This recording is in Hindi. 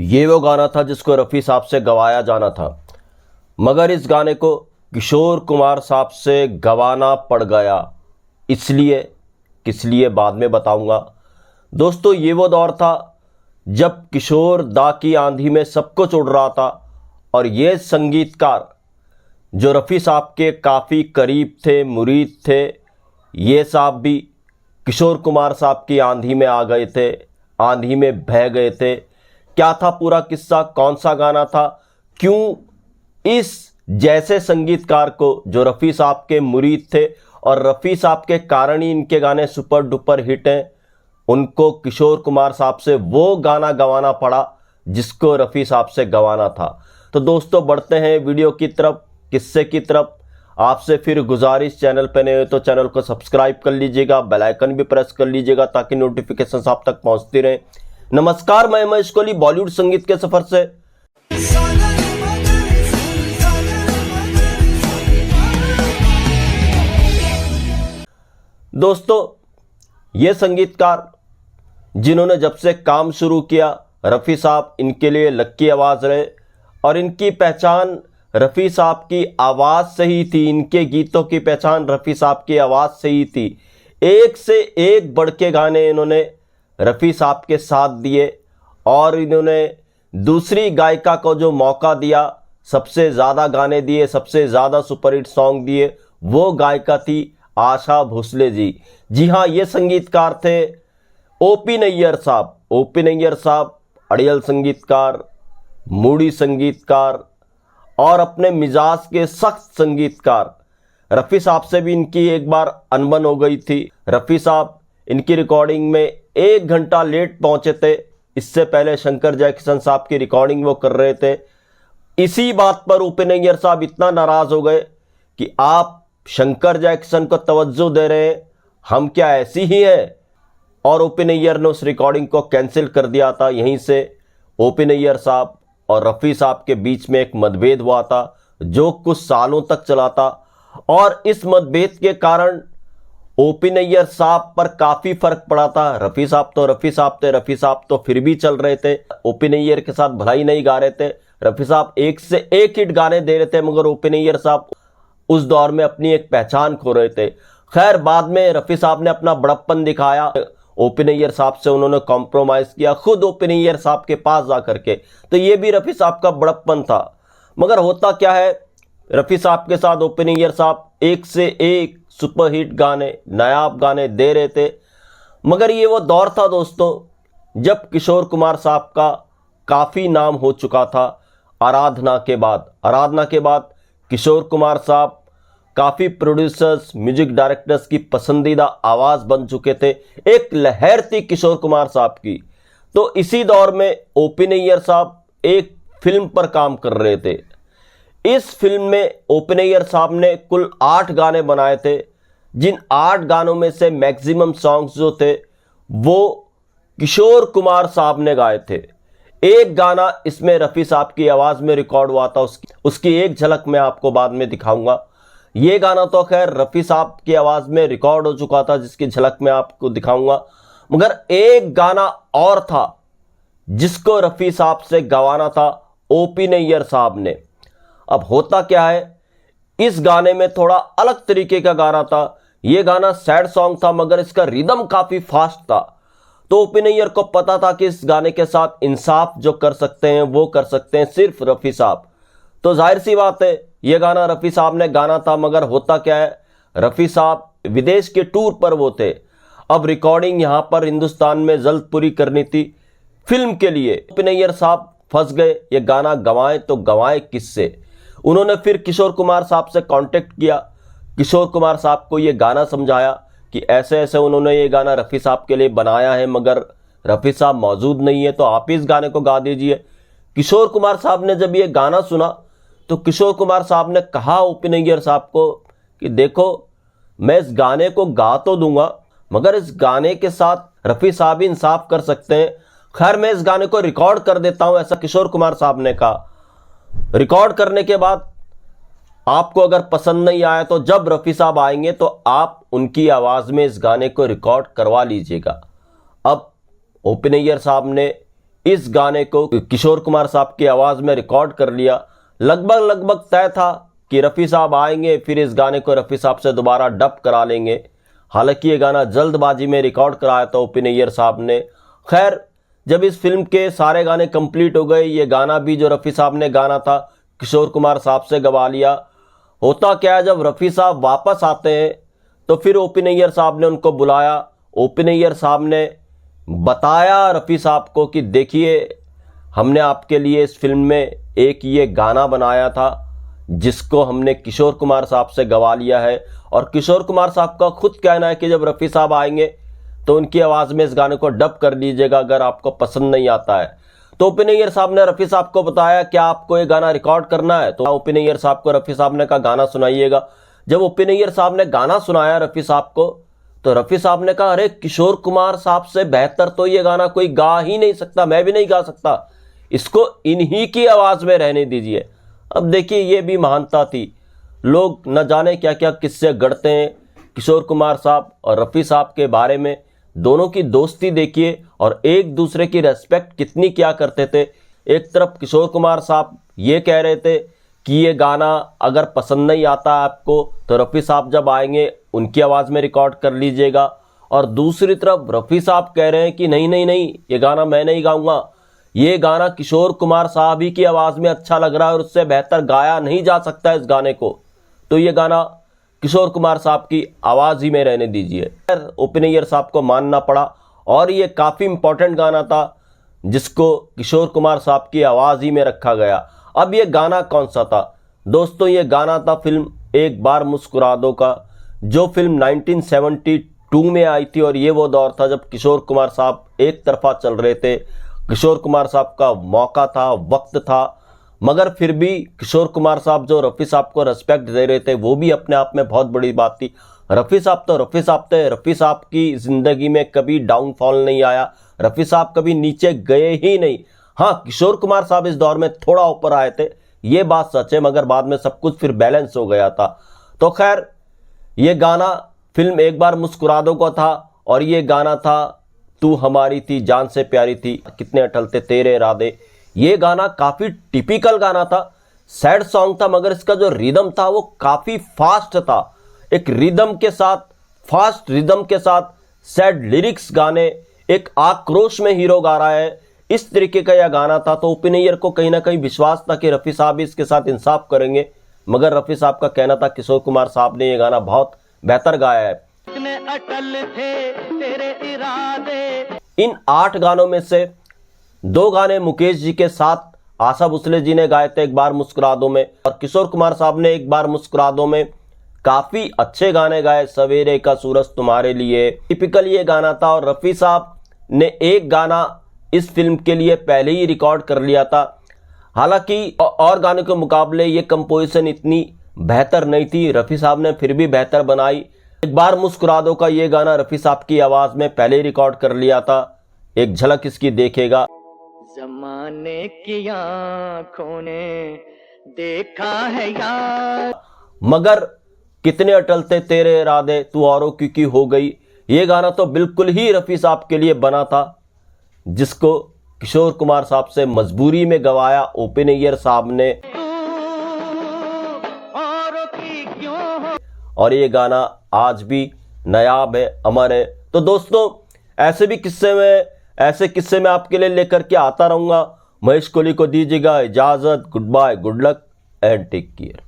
ये वो गाना था जिसको रफ़ी साहब से गवाया जाना था, मगर इस गाने को किशोर कुमार साहब से गवाना पड़ गया। इसलिए किस लिए बाद में बताऊंगा। दोस्तों, ये वो दौर था जब किशोर दा की आंधी में सब कुछ उड़ रहा था और ये संगीतकार जो रफ़ी साहब के काफ़ी करीब थे, मुरीद थे, ये साहब भी किशोर कुमार साहब की आंधी में आ गए थे, आंधी में बह गए थे। क्या था पूरा किस्सा, कौन सा गाना था, क्यों इस जैसे संगीतकार को जो रफ़ी साहब के मुरीद थे और रफ़ी साहब के कारण ही इनके गाने सुपर डुपर हिट हैं, उनको किशोर कुमार साहब से वो गाना गवाना पड़ा जिसको रफ़ी साहब से गवाना था। तो दोस्तों, बढ़ते हैं वीडियो की तरफ, किस्से की तरफ। आपसे फिर गुजारिश, चैनल पे नए हो तो चैनल को सब्सक्राइब कर लीजिएगा, बेल आइकन भी प्रेस कर लीजिएगा ताकि नोटिफिकेशन आप तक पहुंचती रहे। नमस्कार, मैं महेश कोहली बॉलीवुड संगीत के सफर से। दोस्तों, ये संगीतकार जिन्होंने जब से काम शुरू किया, रफ़ी साहब इनके लिए लक्की आवाज़ रहे और इनकी पहचान रफ़ी साहब की आवाज़ से ही थी। इनके गीतों की पहचान रफ़ी साहब की आवाज़ से ही थी। एक से एक बढ़ के गाने इन्होंने रफ़ी साहब के साथ दिए और इन्होंने दूसरी गायिका को जो मौका दिया, सबसे ज़्यादा गाने दिए, सबसे ज़्यादा सुपरहिट सॉन्ग दिए, वो गायिका थी आशा भोसले जी। जी हाँ, ये संगीतकार थे ओपी नैयर साहब। ओपी नैयर साहब अड़ियल संगीतकार, मूडी संगीतकार और अपने मिजाज के सख्त संगीतकार। रफ़ी साहब से भी इनकी एक बार अनबन हो गई थी। रफ़ी साहब इनकी रिकॉर्डिंग में 1 घंटा लेट पहुंचे थे। इससे पहले शंकर जयकिशन साहब की रिकॉर्डिंग वो कर रहे थे। इसी बात पर ओपी नैयर साहब इतना नाराज हो गए कि आप शंकर जयकिशन को तवज्जो दे रहे हैं, हम क्या ऐसी ही है। और ओपी नैयर ने उस रिकॉर्डिंग को कैंसिल कर दिया था। यहीं से ओपी नैयर साहब और रफ़ी साहब के बीच में एक मतभेद हुआ था जो कुछ सालों तक चला था और इस मतभेद के कारण ओपी नैयर साहब पर काफ़ी फर्क पड़ा था। रफ़ी साहब तो रफ़ी साहब थे, रफ़ी साहब तो फिर भी चल रहे थे, ओपी नैयर के साथ भलाई नहीं गा रहे थे। रफ़ी साहब एक से एक हिट गाने दे रहे थे, मगर ओपी नैयर साहब उस दौर में अपनी एक पहचान खो रहे थे। खैर, बाद में रफ़ी साहब ने अपना बड़प्पन दिखाया, ओपी नैयर साहब से उन्होंने कॉम्प्रोमाइज़ किया, खुद ओपी नैयर साहब के पास जा करके। तो ये भी रफ़ी साहब का बड़प्पन था। मगर होता क्या है, रफ़ी साहब के साथ ओपी नैयर साहब एक से एक सुपरहिट गाने, नायाब गाने दे रहे थे। मगर ये वो दौर था दोस्तों जब किशोर कुमार साहब का काफ़ी नाम हो चुका था। आराधना के बाद किशोर कुमार साहब काफ़ी प्रोड्यूसर्स, म्यूजिक डायरेक्टर्स की पसंदीदा आवाज़ बन चुके थे। एक लहर थी किशोर कुमार साहब की। तो इसी दौर में ओपी नैयर साहब एक फिल्म पर काम कर रहे थे। इस फिल्म में ओपी नैयर साहब ने कुल 8 गाने बनाए थे, जिन 8 गानों में से मैक्सिमम सॉन्ग्स जो थे वो किशोर कुमार साहब ने गाए थे। एक गाना इसमें रफ़ी साहब की आवाज़ में रिकॉर्ड हुआ था, उसकी एक झलक मैं आपको बाद में दिखाऊंगा। ये गाना तो खैर रफ़ी साहब की आवाज़ में रिकॉर्ड हो चुका था, जिसकी झलक मैं आपको दिखाऊंगा। मगर एक गाना और था जिसको रफ़ी साहब से गवाना था ओपी नैयर साहब ने। अब होता क्या है, इस गाने में थोड़ा अलग तरीके का गाना था। ये गाना सैड सॉन्ग था मगर इसका रिदम काफ़ी फास्ट था। तो ओपी नैयर को पता था कि इस गाने के साथ इंसाफ जो कर सकते हैं वो कर सकते हैं सिर्फ रफ़ी साहब। तो जाहिर सी बात है, ये गाना रफ़ी साहब ने गाना था। मगर होता क्या है, रफ़ी साहब विदेश के टूर पर वो थे। अब रिकॉर्डिंग यहाँ पर हिंदुस्तान में जल्द पूरी करनी थी फिल्म के लिए। ओपी नैयर साहब फंस गए, ये गाना गंवाएं तो गंवाएं किससे। उन्होंने फिर किशोर कुमार साहब से कांटेक्ट किया, किशोर कुमार साहब को ये गाना समझाया कि ऐसे ऐसे उन्होंने ये गाना रफ़ी साहब के लिए बनाया है, मगर रफ़ी साहब मौजूद नहीं है, तो आप इस गाने को गा दीजिए। किशोर कुमार साहब ने जब ये गाना सुना तो किशोर कुमार साहब ने कहा ओपी नैयर साहब को कि देखो, मैं इस गाने को गा तो दूंगा मगर इस गाने के साथ रफ़ी साहब ही इंसाफ कर सकते हैं। खैर, मैं इस गाने को रिकॉर्ड कर देता हूं, ऐसा किशोर कुमार साहब ने कहा। रिकॉर्ड करने के बाद आपको अगर पसंद नहीं आया तो जब रफ़ी साहब आएंगे तो आप उनकी आवाज़ में इस गाने को रिकॉर्ड करवा लीजिएगा। अब ओपी नैयर साहब ने इस गाने को किशोर कुमार साहब की आवाज़ में रिकॉर्ड कर लिया। लगभग तय था कि रफ़ी साहब आएंगे, फिर इस गाने को रफ़ी साहब से दोबारा डब करा लेंगे। हालांकि ये गाना जल्दबाजी में रिकॉर्ड कराया था ओ.पी. नैयर साहब ने। खैर, जब इस फिल्म के सारे गाने कंप्लीट हो गए, ये गाना भी जो रफ़ी साहब ने गाना था किशोर कुमार साहब से गवा लिया। होता क्या है, जब रफ़ी साहब वापस आते हैं तो फिर ओ.पी. नैयर साहब ने उनको बुलाया। ओ.पी. नैयर साहब ने बताया रफ़ी साहब को कि देखिए, हमने आपके लिए इस फिल्म में एक ये गाना बनाया था जिसको हमने किशोर कुमार साहब से गवा लिया है। और किशोर कुमार साहब का खुद कहना है कि जब रफ़ी साहब आएंगे तो उनकी आवाज़ में इस गाने को डब कर लीजिएगा अगर आपको पसंद नहीं आता है। तो ओ.पी. नैयर साहब ने रफ़ी साहब को बताया कि आपको ये गाना रिकॉर्ड करना है। तो ओ.पी. नैयर साहब को रफ़ी साहब ने कहा गाना सुनाइएगा। जब ओ.पी. नैयर साहब ने गाना सुनाया रफ़ी साहब को, तो रफ़ी साहब ने कहा, अरे किशोर कुमार साहब से बेहतर तो ये गाना कोई गा ही नहीं सकता, मैं भी नहीं गा सकता, इसको इन्हीं की आवाज़ में रहने दीजिए। अब देखिए, ये भी महानता थी। लोग न जाने क्या क्या किस्से गढ़ते हैं किशोर कुमार साहब और रफ़ी साहब के बारे में। दोनों की दोस्ती देखिए और एक दूसरे की रेस्पेक्ट कितनी क्या करते थे। एक तरफ किशोर कुमार साहब ये कह रहे थे कि ये गाना अगर पसंद नहीं आता आपको तो रफ़ी साहब जब आएंगे उनकी आवाज़ में रिकॉर्ड कर लीजिएगा, और दूसरी तरफ रफ़ी साहब कह रहे हैं कि नहीं नहीं नहीं, ये गाना मैं नहीं गाऊंगा, ये गाना किशोर कुमार साहब ही की आवाज़ में अच्छा लग रहा है और उससे बेहतर गाया नहीं जा सकता इस गाने को, तो ये गाना किशोर कुमार साहब की आवाज़ ही में रहने दीजिए। ओ.पी. नैयर साहब को मानना पड़ा और ये काफ़ी इंपॉर्टेंट गाना था जिसको किशोर कुमार साहब की आवाज़ ही में रखा गया। अब ये गाना कौन सा था दोस्तों? ये गाना था फिल्म एक बार मुस्कुरा दो का, जो फिल्म 1972 में आई थी। और ये वो दौर था जब किशोर कुमार साहब एक तरफा चल रहे थे। किशोर कुमार साहब का मौका था, वक्त था, मगर फिर भी किशोर कुमार साहब जो रफ़ी साहब को रिस्पेक्ट दे रहे थे वो भी अपने आप में बहुत बड़ी बात थी। रफ़ी साहब तो रफ़ी साहब थे, रफ़ी साहब की ज़िंदगी में कभी डाउनफॉल नहीं आया, रफ़ी साहब कभी नीचे गए ही नहीं। हाँ, किशोर कुमार साहब इस दौर में थोड़ा ऊपर आए थे, ये बात सच है, मगर बाद में सब कुछ फिर बैलेंस हो गया था। तो खैर, ये गाना फिल्म एक बार मुस्कुरा दो का था और ये गाना था तू हमारी थी जान से प्यारी थी, कितने अटल थे तेरे इरादे। ये गाना काफ़ी टिपिकल गाना था, सैड सॉन्ग था, मगर इसका जो रिदम था वो काफ़ी फास्ट था। एक रिदम के साथ, फास्ट रिदम के साथ सैड लिरिक्स गाने, एक आक्रोश में हीरो गा रहा है, इस तरीके का यह गाना था। तो ओ.पी. नैयर को कहीं ना कहीं विश्वास था कि रफ़ी साहब इसके साथ इंसाफ करेंगे, मगर रफ़ी साहब का कहना था किशोर कुमार साहब ने ये गाना बहुत बेहतर गाया है। अटल थे तेरे इरादे। इन 8 गानों में से 2 गाने मुकेश जी के साथ आशा भोसले जी ने गाए थे, एक बार मुस्कुरा दो में, और किशोर कुमार साहब ने एक बार मुस्कुरा दो में काफ़ी अच्छे गाने गाए, सवेरे का सूरज तुम्हारे लिए, टिपिकल ये गाना था। और रफ़ी साहब ने एक गाना इस फिल्म के लिए पहले ही रिकॉर्ड कर लिया था। हालांकि और गानों के मुकाबले ये कंपोजिशन इतनी बेहतर नहीं थी, रफ़ी साहब ने फिर भी बेहतर बनाई। एक बार मुस्कुरा दो का ये गाना रफ़ी साहब की आवाज़ में पहले ही रिकॉर्ड कर लिया था। एक झलक इसकी देखेगा। ज़माने की आँखों ने देखा है यार, मगर कितने अटल थे तेरे इरादे, तू औरों की हो गई, ये गाना तो बिल्कुल ही रफ़ी साहब के लिए बना था, जिसको किशोर कुमार साहब से मजबूरी में गवाया ओ.पी. नैयर साहब ने। और ये गाना आज भी नायाब है, अमर है। तो दोस्तों, ऐसे किस्से में आपके लिए लेकर के आता रहूंगा। महेश कोहली को दीजिएगा इजाजत। Goodbye, good luck and take care.